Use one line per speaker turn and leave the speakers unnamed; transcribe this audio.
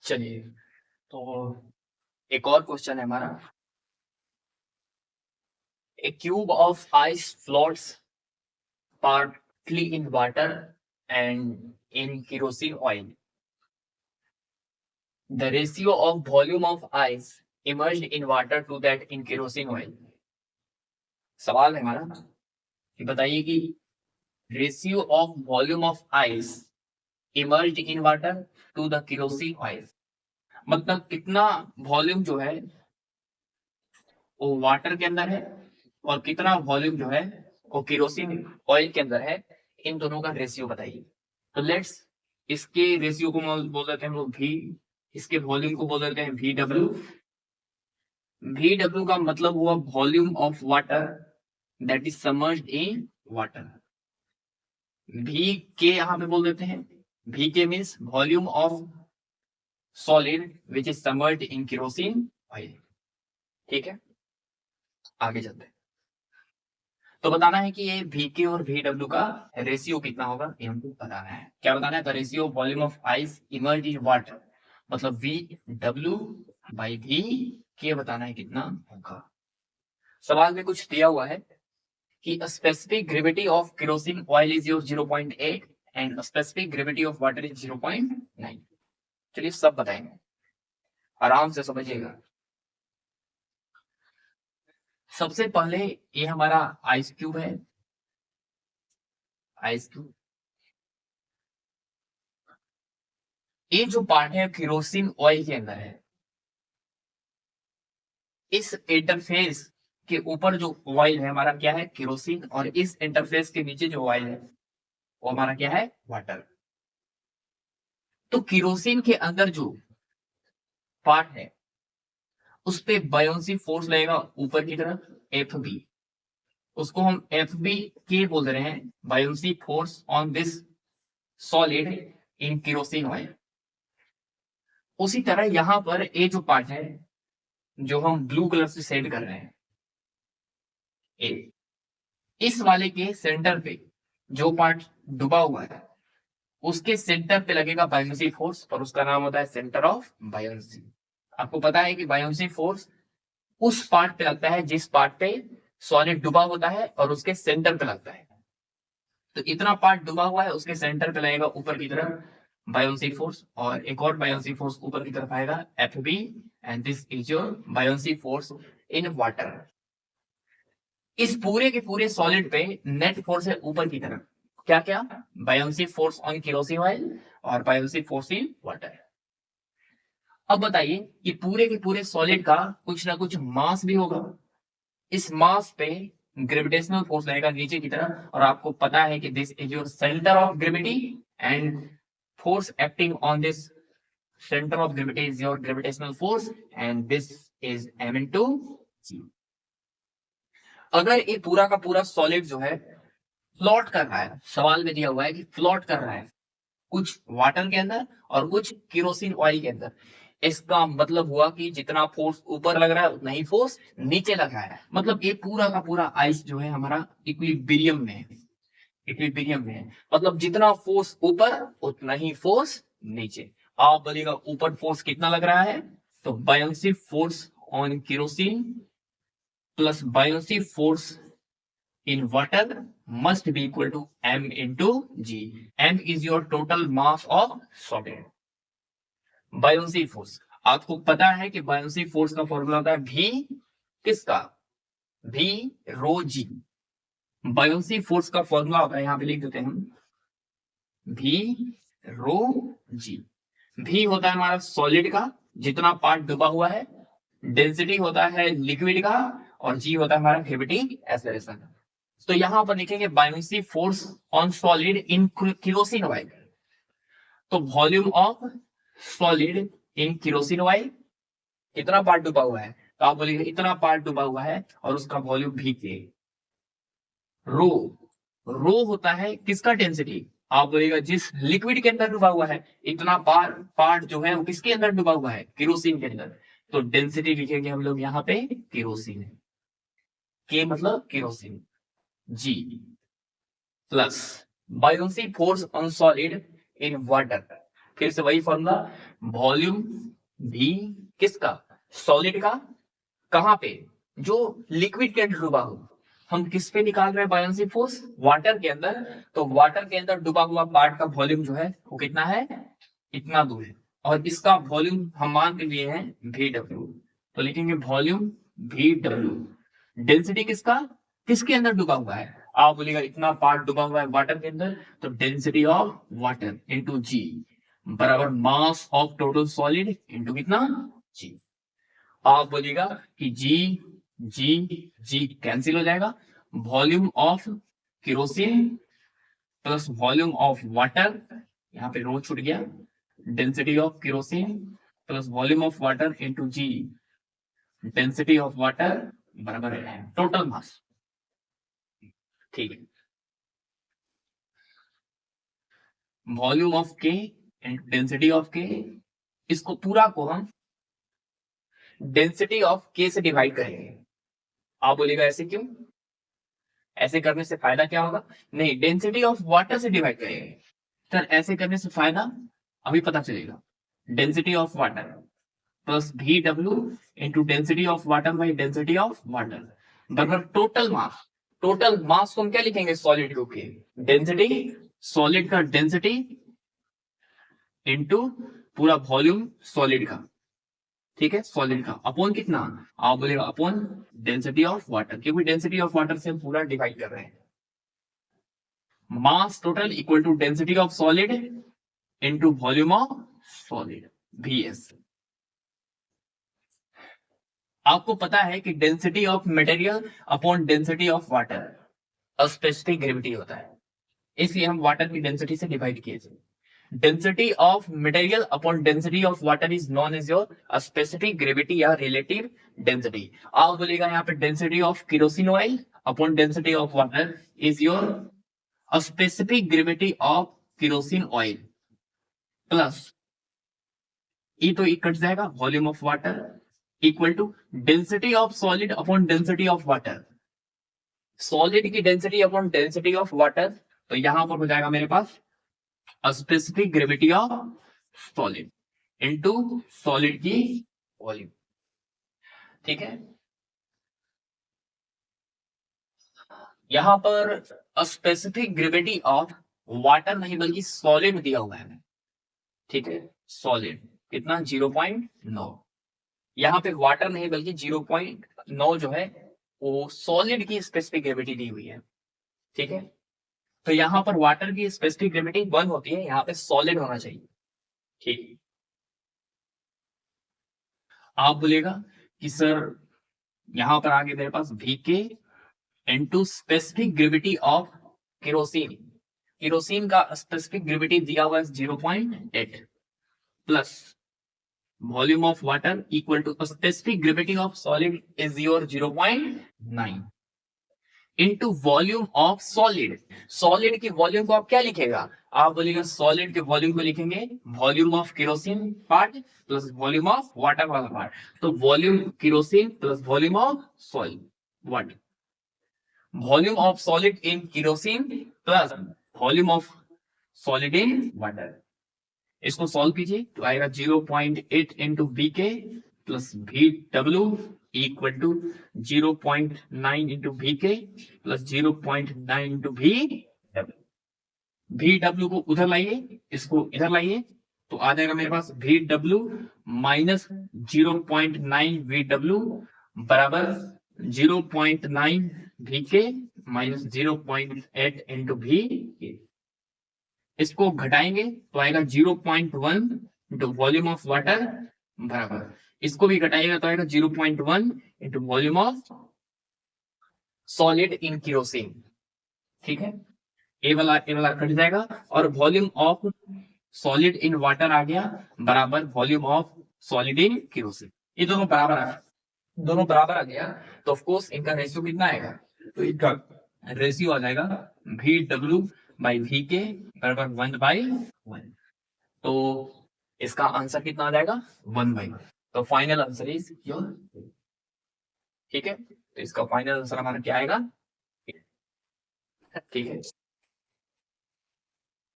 चलिए, तो एक और क्वेश्चन है हमारा। A cube of ice floats partly in water and in kerosene oil. The ratio of volume of ice immersed in water to that in kerosene oil. सवाल है हमारा कि बताइए कि ratio of volume of ice emerged in water to the kerosene oil, मतलब कितना volume जो है वो वाटर के अंदर है और कितना वॉल्यूम जो है वो केरोसिन ऑयल के अंदर है। इन दोनों का रेशियो बताइए। तो लेट्स इसके रेशियो को बोल देते हैं हम लोग वी, इसके वॉल्यूम को बोल देते हैं वी डब्ल्यू। वी डब्ल्यू का मतलब हुआ volume of water that is submerged in water. V K यहां पे बोल देते हैं, V K means volume of solid which is submerged in kerosene oil. ठीक है, आगे चलते हैं। तो बताना है कि ये वीके और वी डब्ल्यू का रेशियो कितना होगा, ये हमको बताना है। क्या बताना है? The ratio of volume of ice emerge in water, मतलब वी डब्ल्यू बाई वी के बताना है कितना होगा। सवाल में कुछ दिया हुआ है कि specific gravity of kerosene oil is your 0.8 and specific gravity of water is 0.9। चलिए सब बताएंगे, आराम से समझिएगा। सबसे पहले ये हमारा आइस क्यूब है, आइस क्यूब। ये जो पार्ट है केरोसिन ऑयल के अंदर है। इस इंटरफेस के ऊपर जो ऑयल है हमारा क्या है? केरोसिन। और इस इंटरफेस के नीचे जो ऑयल है वो हमारा क्या है? वाटर। तो केरोसिन के अंदर जो पार्ट है उस पे बायोन्सी फोर्स लगेगा ऊपर की तरफ, एफ बी। उसको हम एफ बी के बोल रहे हैं, buoyancy force on this solid in kerosene oil. उसी तरह यहां पर ये जो पार्ट है जो हम ब्लू कलर से सेट कर रहे हैं, ए, इस वाले के सेंटर पे जो पार्ट डूबा हुआ है उसके सेंटर पे लगेगा बायोन्सी फोर्स और उसका नाम होता है सेंटर ऑफ बायोन्सी। आपको पता है कि बायोन्सी फोर्स उस पार्ट पे लगता है जिस पार्ट पे सॉलिड डूबा होता है और उसके सेंटर पे लगता है। तो इतना पार्ट डूबा हुआ है उसके सेंटर पे लगेगा ऊपर की तरफ बायोन्सी फोर्स, और एक और बायोन्सी फोर्स ऊपर की तरफ आएगा F B, and this is your buoyancy force in water. इस पूरे के पूरे सॉलिड पे नेट फोर्स है ऊपर की तरफ, क्या क्या? Buoyancy force on kerosene oil और बायोन्सी फोर्स इन वाटर। अब बताइए कि पूरे के पूरे सॉलिड का कुछ ना कुछ मास भी होगा। इस मास पे ग्रेविटेशनल फोर्स लगेगा नीचे की तरफ, और आपको पता है कि this is your centre of gravity, and force acting on this centre of gravity is your gravitational force, and this is M into G. अगर ये पूरा का पूरा सॉलिड जो है फ्लोट कर रहा है, सवाल में दिया हुआ है कि फ्लोट कर रहा है कुछ वाटर के अंदर और कुछ केरोसिन ऑयल के अंदर, इसका मतलब हुआ कि जितना फोर्स ऊपर लग रहा है उतना ही फोर्स नीचे लग रहा है। मतलब ये पूरा का पूरा आइस जो है हमारा इक्विलिब्रियम में है, इक्विलिब्रियम में है। मतलब जितना फोर्स ऊपर उतना ही फोर्स नीचे। आप बोलिएगा ऊपर फोर्स कितना लग रहा है? तो buoyancy force on kerosene plus buoyancy force in water must be equal to m into g. m is your total mass of solid. Buoyancy force, आपको पता है कि बायोन्सी फोर्स का फॉर्मूला होता है v किसका? v रो जी। बायोन्सी फोर्स का formula होता है, यहां पे लिख देते हैं हम, v रो जी। v होता है हमारा सॉलिड का जितना पार्ट डूबा हुआ है, डेंसिटी होता है लिक्विड का, और g होता है हमारा ग्रेविटी एक्सेलरेशन। तो यहां पर लिखेंगे buoyancy force on solid in kerosene oil. तो volume of solid in kerosene oil कितना पार्ट डूबा हुआ है? तो आप बोलेंगे इतना पार्ट डूबा हुआ है और उसका वॉल्यूम भी के। रो, रो होता है किसका? डेंसिटी। आप बोलेगा जिस लिक्विड के अंदर डूबा हुआ है, इतना पार्ट जो है वो किसके अंदर डूबा हुआ है? केरोसिन के अंदर। तो डेंसिटी लिखेंगे हम लोग यहाँ पे केरोसिन, के मतलब kerosene, G plus buoyancy force on solid in water. फिर से वही फॉर्मूला, वॉल्यूम भी किसका, सॉलिड का, कहां पे, जो लिक्विड के अंदर डूबा हो। हम किस पे निकाल रहे हैं बायोन्सी फोर्स, वाटर के अंदर। तो वाटर के अंदर डूबा हुआ पार्ट का वॉल्यूम जो है वो कितना है, इतना दूर है, और इसका वॉल्यूम हम मान के लिए हैं VW। तो लिखेंगे वॉल्यूम VW। डेंसिटी किसका, किसके अंदर डूबा हुआ है, आप बोलेगा इतना पार्ट डूबा हुआ है वाटर के अंदर, तो डेंसिटी ऑफ वाटर इंटू जी बराबर mass of total solid into कितना, जी। आप बोलिएगा कि जी जी जी कैंसिल हो जाएगा, volume of kerosene plus volume of water, यहाँ पे रो छूट गया, density of kerosene plus volume of water into G, density of water बराबर है टोटल मास। ठीक है, volume of K into density of K, इसको पूरा को हम डेंसिटी ऑफ के से डिवाइड करेंगे। आप बोलेगा ऐसे क्यों, ऐसे करने से फायदा क्या होगा, नहीं डेंसिटी ऑफ वाटर से डिवाइड करेंगे। सर ऐसे करने से फायदा अभी पता चलेगा, density of water plus VW into density of water by density of water बराबर टोटल मास। टोटल मास को हम क्या लिखेंगे, सॉलिड को के डेंसिटी, सॉलिड का डेंसिटी इंटू पूरा वॉल्यूम सॉलिड का, ठीक है, सॉलिड का अपॉन कितना, आप बोलेगा अपॉन डेंसिटी ऑफ वाटर, क्योंकि डेंसिटी ऑफ वाटर से हम पूरा डिवाइड कर रहे हैं। Mass total equal to density of solid into volume of solid VS। आपको पता है कि density of material upon density of water specific gravity होता है, इसलिए हम वाटर की डेंसिटी से डिवाइड किए थे। Density of material upon density of water is known as your specific gravity या रिलेटिव डेंसिटी। आप बोलेगा यहाँ पे density of kerosene oil upon density of water is your specific gravity of kerosene oil plus E तो E cut जाएगा, volume of water equal to density of solid upon density of water, solid की density upon density of water, तो यहां पर हो जाएगा मेरे पास specific gravity of solid into solid की वॉल्यूम। ठीक है, यहां पर स्पेसिफिक ग्रेविटी ऑफ वाटर नहीं बल्कि सॉलिड दिया हुआ है, ठीक है, सॉलिड कितना 0.9, यहाँ पे वाटर नहीं बल्कि 0.9 जो है वो सॉलिड की स्पेसिफिक ग्रेविटी दी हुई है। ठीक है, तो यहाँ पर वाटर की स्पेसिफिक ग्रेविटी 1 होती है, यहाँ पे सॉलिड होना चाहिए। ठीक, आप बोलेगा कि सर यहां पर आगे मेरे पास VK into specific gravity of kerosene, kerosene का स्पेसिफिक ग्रेविटी दिया हुआ है 0.8 plus volume of water equal to specific gravity of solid is your 0.9 into volume of solid. Solid की वॉल्यूम को आप क्या लिखेगा, आप बोलिएगा सॉलिड के वॉल्यूम को लिखेंगे volume of kerosene part plus volume of water वाला पार्ट, तो volume kerosene plus volume of solid water, volume of solid in kerosene plus volume of solid in water. इसको सॉल्व कीजिए तो आएगा 0.8 into VK plus VW equal to 0.9 into VK plus 0.9 into VW। VW को उधर लाइए, इसको इधर लाइए, तो आ जाएगा मेरे पास VW माइनस 0.9 VW बराबर 0.9 VK माइनस 0.8 इंटू VK। इसको घटाएंगे तो आएगा 0.1 इंटू वॉल्यूम ऑफ वाटर बराबर, इसको भी घटाएगा तो आएगा 0.1 into volume of solid in kerosene. ठीक है, ए वाला कट जाएगा और volume of solid in water आ गया बराबर volume of solid in kerosene. ये दोनों बराबर आ गया, दोनों बराबर आ गया, तो ऑफ कोर्स इनका रेशियो कितना आएगा, तो इनका रेशियो आ जाएगा VW बाई VK बराबर 1/1। तो इसका आंसर कितना आ जाएगा 1/1। तो फाइनल आंसर इज योर, ठीक है, तो इसका फाइनल आंसर हमारा क्या आएगा, ठीक है।